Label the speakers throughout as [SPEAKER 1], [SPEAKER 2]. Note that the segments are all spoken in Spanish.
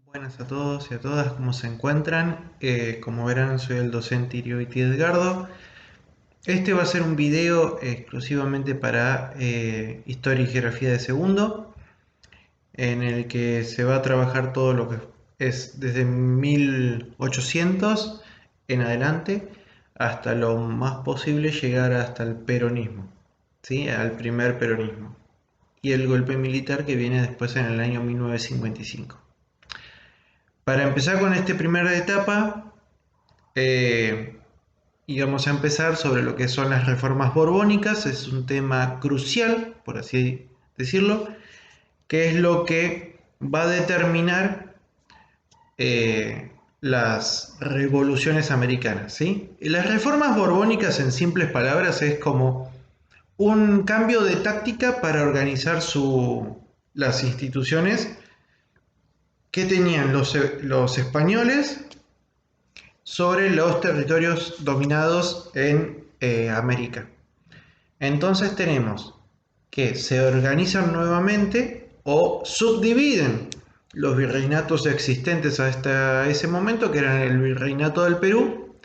[SPEAKER 1] Buenas a todos y a todas, ¿cómo se encuentran? Como verán, soy el docente Irioiti Edgardo. Este va a ser un video exclusivamente para Historia y Geografía de segundo, en el que se va a trabajar todo lo que es desde 1800 en adelante hasta lo más posible llegar hasta el peronismo, ¿sí? Al primer peronismo y el golpe militar que viene después en el año 1955. Para empezar con esta primera etapa, eh, y vamos a empezar sobre lo que son las reformas borbónicas. Es un tema crucial, por así decirlo, que es lo que va a determinar las revoluciones americanas, ¿sí? Y las reformas borbónicas, en simples palabras, es como un cambio de táctica para organizar las instituciones que tenían los españoles sobre los territorios dominados en América. Entonces tenemos que se organizan nuevamente o subdividen los virreinatos existentes hasta ese momento, que eran el virreinato del Perú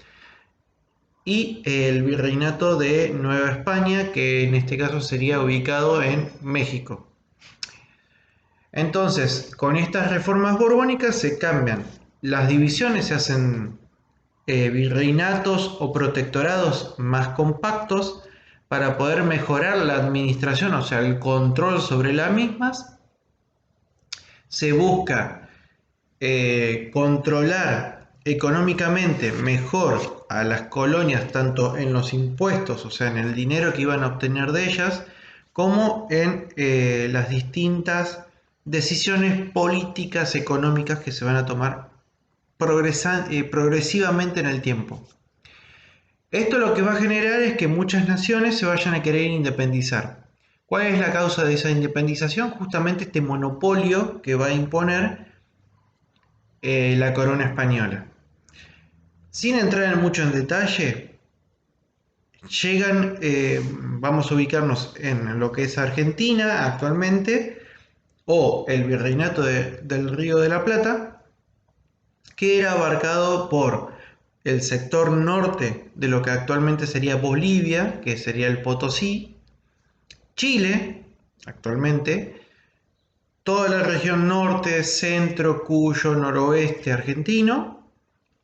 [SPEAKER 1] y el virreinato de Nueva España, que en este caso sería ubicado en México. Entonces, con estas reformas borbónicas se cambian las divisiones, se hacen virreinatos o protectorados más compactos para poder mejorar la administración, o sea, el control sobre las mismas. Se busca controlar económicamente mejor a las colonias, tanto en los impuestos, o sea, en el dinero que iban a obtener de ellas, como en las distintas decisiones políticas económicas que se van a tomar progresivamente en el tiempo. Esto lo que va a generar es que muchas naciones se vayan a querer independizar. ¿Cuál es la causa de esa independización? Justamente este monopolio que va a imponer la corona española. Sin entrar mucho en detalle, vamos a ubicarnos en lo que es Argentina actualmente, o el virreinato del Río de la Plata, que era abarcado por el sector norte de lo que actualmente sería Bolivia, que sería el Potosí, Chile, actualmente, toda la región norte, centro, Cuyo, noroeste argentino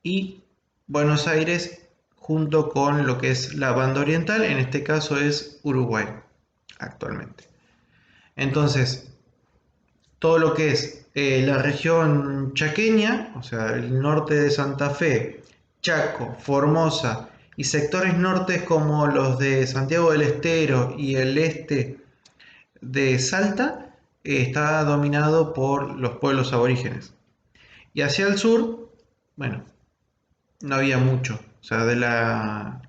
[SPEAKER 1] y Buenos Aires junto con lo que es la banda oriental, en este caso es Uruguay, actualmente. Entonces, todo lo que es la región chaqueña, o sea, el norte de Santa Fe, Chaco, Formosa y sectores nortes como los de Santiago del Estero y el este de Salta, está dominado por los pueblos aborígenes. Y hacia el sur, bueno, no había mucho. O sea, había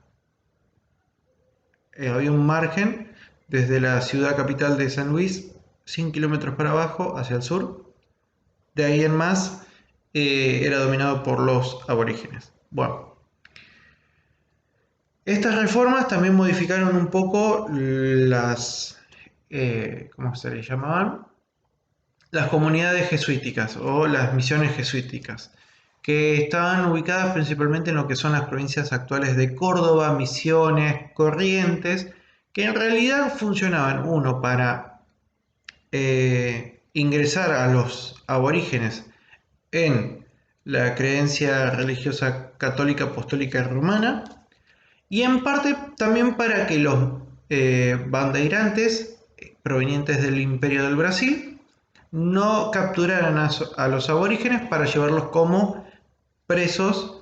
[SPEAKER 1] un margen desde la ciudad capital de San Luis, 100 kilómetros para abajo, hacia el sur. De ahí en más, era dominado por los aborígenes. Bueno, estas reformas también modificaron un poco ¿cómo se les llamaban? Las comunidades jesuíticas o las misiones jesuíticas, que estaban ubicadas principalmente en lo que son las provincias actuales de Córdoba, Misiones, Corrientes, que en realidad funcionaban, uno, para ingresar a los aborígenes en la creencia religiosa católica, apostólica y romana, y en parte también para que los bandeirantes provenientes del Imperio del Brasil no capturaran a los aborígenes para llevarlos como presos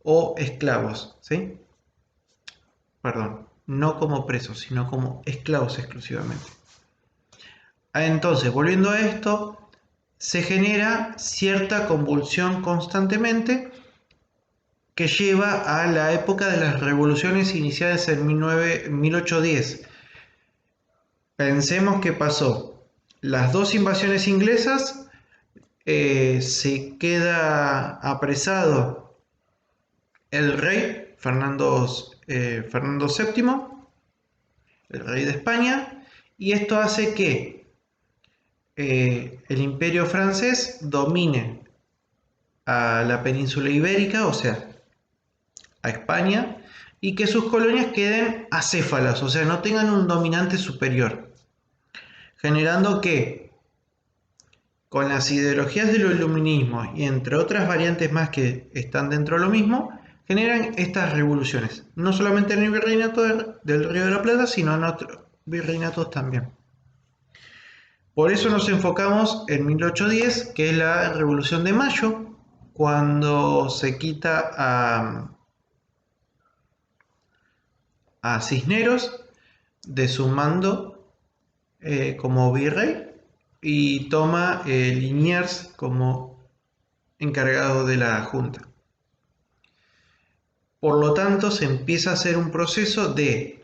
[SPEAKER 1] o esclavos, ¿sí? Perdón, no como presos, sino como esclavos exclusivamente. Entonces, volviendo a esto, se genera cierta convulsión constantemente que lleva a la época de las revoluciones iniciadas en 1810. Pensemos que pasó las dos invasiones inglesas, se queda apresado el rey Fernando VII, el rey de España, y esto hace que el imperio francés domine a la península ibérica, o sea, a España, y que sus colonias queden acéfalas, o sea, no tengan un dominante superior, generando que con las ideologías del iluminismo y entre otras variantes más que están dentro de lo mismo, generan estas revoluciones, no solamente en el virreinato del Río de la Plata, sino en otros virreinatos también. Por eso nos enfocamos en 1810, que es la Revolución de Mayo, cuando se quita a Cisneros de su mando como virrey y toma Liniers como encargado de la junta. Por lo tanto, se empieza a hacer un proceso de,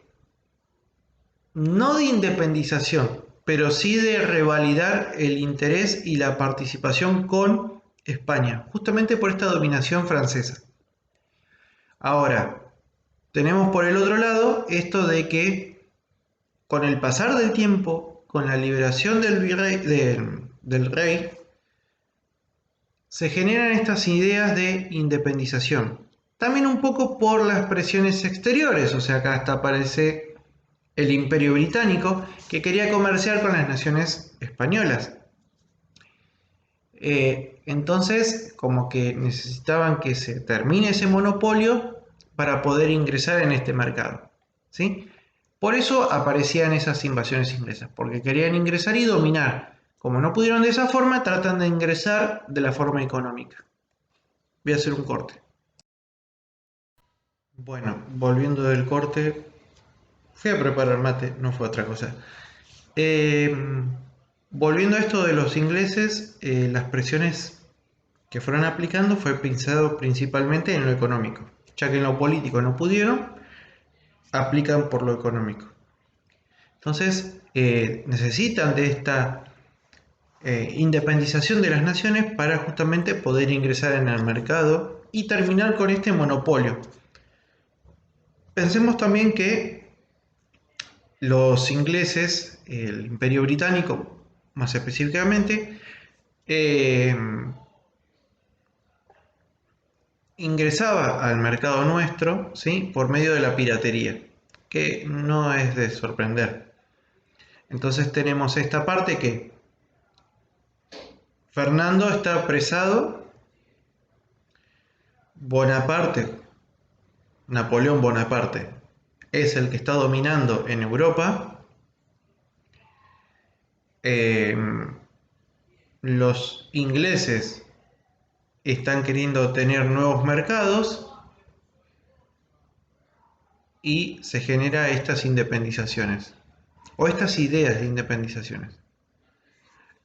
[SPEAKER 1] no de independización, pero sí de revalidar el interés y la participación con España, justamente por esta dominación francesa. Ahora, tenemos por el otro lado esto de que con el pasar del tiempo, con la liberación del rey, se generan estas ideas de independización. También un poco por las presiones exteriores, o sea, acá hasta aparece el Imperio Británico, que quería comerciar con las naciones españolas. Entonces, como que necesitaban que se termine ese monopolio para poder ingresar en este mercado, ¿sí? Por eso aparecían esas invasiones inglesas, porque querían ingresar y dominar. Como no pudieron de esa forma, tratan de ingresar de la forma económica. Voy a hacer un corte. Bueno, volviendo del corte, fui a preparar mate, no fue otra cosa. Eh, Volviendo a esto de los ingleses, las presiones que fueron aplicando fue pensado principalmente en lo económico, ya que en lo político no pudieron, aplican por lo económico. Entonces, necesitan de esta independización de las naciones para justamente poder ingresar en el mercado y terminar con este monopolio. Pensemos también que los ingleses, el Imperio Británico más específicamente, eh, ingresaba al mercado nuestro, ¿sí?, por medio de la piratería, que no es de sorprender. Entonces tenemos esta parte que Fernando está apresado, Bonaparte, Napoleón Bonaparte, es el que está dominando en Europa. Eh, los ingleses están queriendo tener nuevos mercados y se genera estas independizaciones o estas ideas de independizaciones.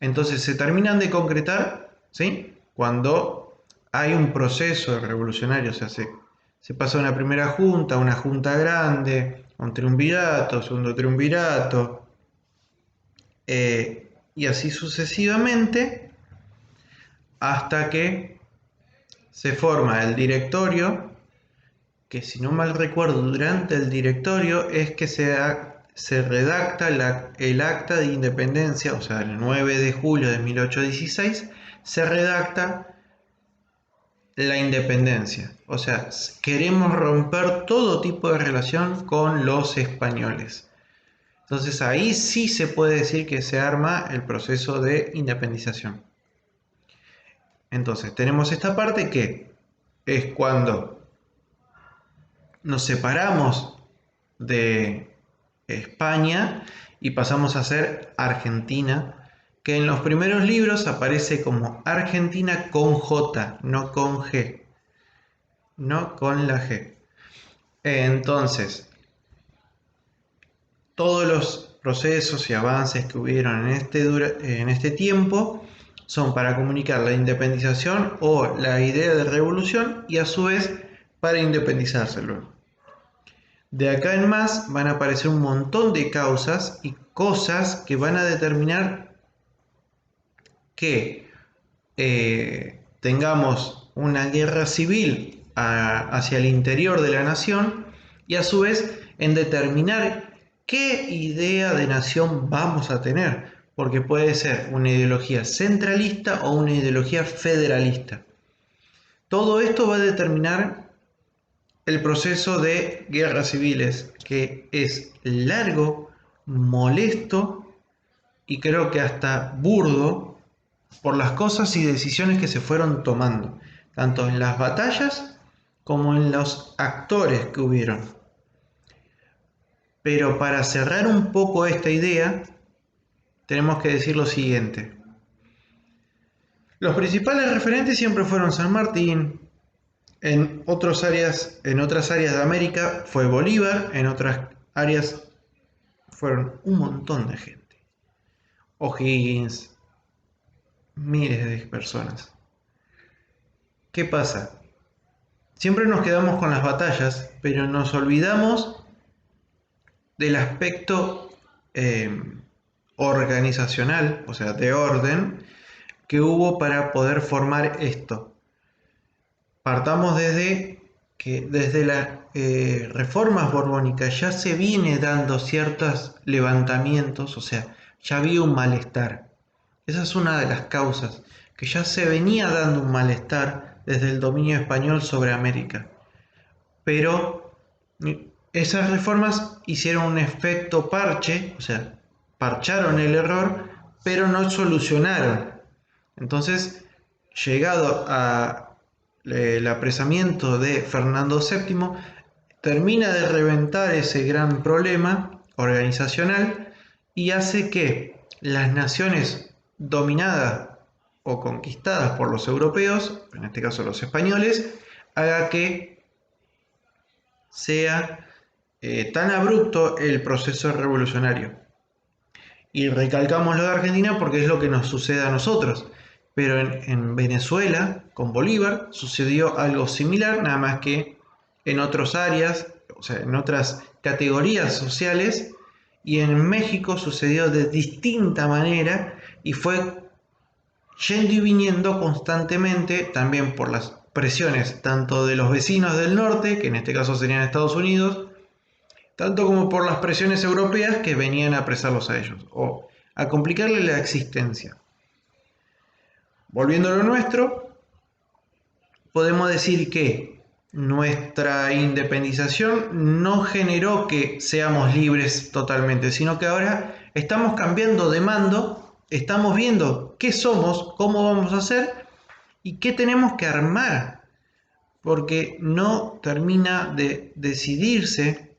[SPEAKER 1] Entonces se terminan de concretar, ¿sí?, cuando hay un proceso revolucionario, o sea, se pasa a una primera junta, una junta grande, un triunvirato, segundo triunvirato, y así sucesivamente, hasta que se forma el directorio, que si no mal recuerdo, durante el directorio es que se redacta el acta de independencia, o sea, el 9 de julio de 1816, se redacta la independencia. O sea, queremos romper todo tipo de relación con los españoles. Entonces ahí sí se puede decir que se arma el proceso de independización. Entonces tenemos esta parte que es cuando nos separamos de España y pasamos a ser Argentina, que en los primeros libros aparece como Argentina con J, no con G, no con la G. Entonces, todos los procesos y avances que hubieron en este tiempo son para comunicar la independización o la idea de revolución y a su vez para independizarse luego. De acá en más van a aparecer un montón de causas y cosas que van a determinar que tengamos una guerra civil hacia el interior de la nación y a su vez en determinar qué idea de nación vamos a tener, porque puede ser una ideología centralista o una ideología federalista. Todo esto va a determinar el proceso de guerras civiles, que es largo, molesto y creo que hasta burdo por las cosas y decisiones que se fueron tomando, tanto en las batallas como en los actores que hubieron. Pero para cerrar un poco esta idea, tenemos que decir lo siguiente. Los principales referentes siempre fueron San Martín. En otras áreas de América fue Bolívar, en otras áreas fueron un montón de gente. O'Higgins, miles de personas. ¿Qué pasa? Siempre nos quedamos con las batallas, pero nos olvidamos del aspecto organizacional, o sea, de orden, que hubo para poder formar esto. Partamos desde que desde las reformas borbónicas ya se viene dando ciertos levantamientos, o sea, ya había un malestar. Esa es una de las causas, que ya se venía dando un malestar desde el dominio español sobre América. Pero esas reformas hicieron un efecto parche, o sea, parcharon el error, pero no solucionaron. Entonces, llegado a el apresamiento de Fernando VII, termina de reventar ese gran problema organizacional y hace que las naciones dominadas o conquistadas por los europeos, en este caso los españoles, haga que sea tan abrupto el proceso revolucionario. Y recalcamos lo de Argentina porque es lo que nos sucede a nosotros. Pero en Venezuela, con Bolívar, sucedió algo similar, nada más que en otras áreas, o sea, en otras categorías sociales, y en México sucedió de distinta manera y fue yendo y viniendo constantemente, también por las presiones tanto de los vecinos del norte, que en este caso serían Estados Unidos, tanto como por las presiones europeas que venían a apresarlos a ellos, o a complicarle la existencia. Volviendo a lo nuestro, podemos decir que nuestra independización no generó que seamos libres totalmente, sino que ahora estamos cambiando de mando, estamos viendo qué somos, cómo vamos a hacer y qué tenemos que armar, porque no termina de decidirse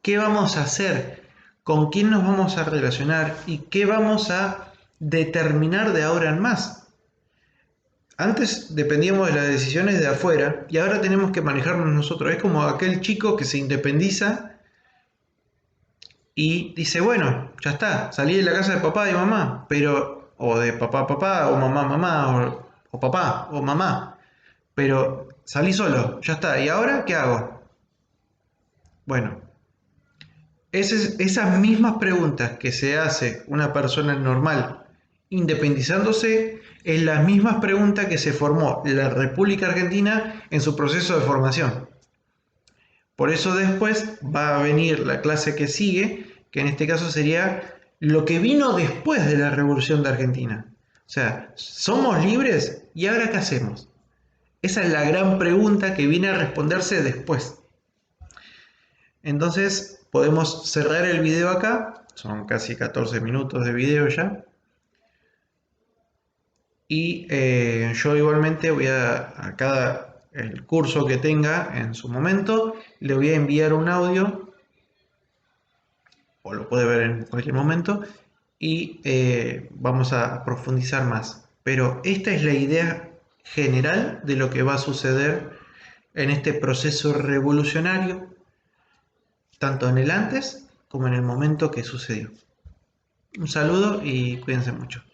[SPEAKER 1] qué vamos a hacer, con quién nos vamos a relacionar y qué vamos a determinar de ahora en más. Antes dependíamos de las decisiones de afuera y ahora tenemos que manejarnos nosotros. Es como aquel chico que se independiza y dice, bueno, ya está, salí de la casa de papá y mamá, pero, o de papá papá, o mamá mamá, o papá o mamá, pero salí solo, ya está. ¿Y ahora qué hago? Bueno, esas mismas preguntas que se hace una persona normal independizándose es las mismas preguntas que se formó la República Argentina en su proceso de formación. Por eso después va a venir la clase que sigue, que en este caso sería lo que vino después de la Revolución de Argentina. O sea, ¿somos libres? ¿Y ahora qué hacemos? Esa es la gran pregunta que viene a responderse después. Entonces podemos cerrar el video acá, son casi 14 minutos de video ya. Y yo igualmente voy a cada el curso que tenga en su momento, le voy a enviar un audio, o lo puede ver en cualquier momento, y vamos a profundizar más. Pero esta es la idea general de lo que va a suceder en este proceso revolucionario, tanto en el antes como en el momento que sucedió. Un saludo y cuídense mucho.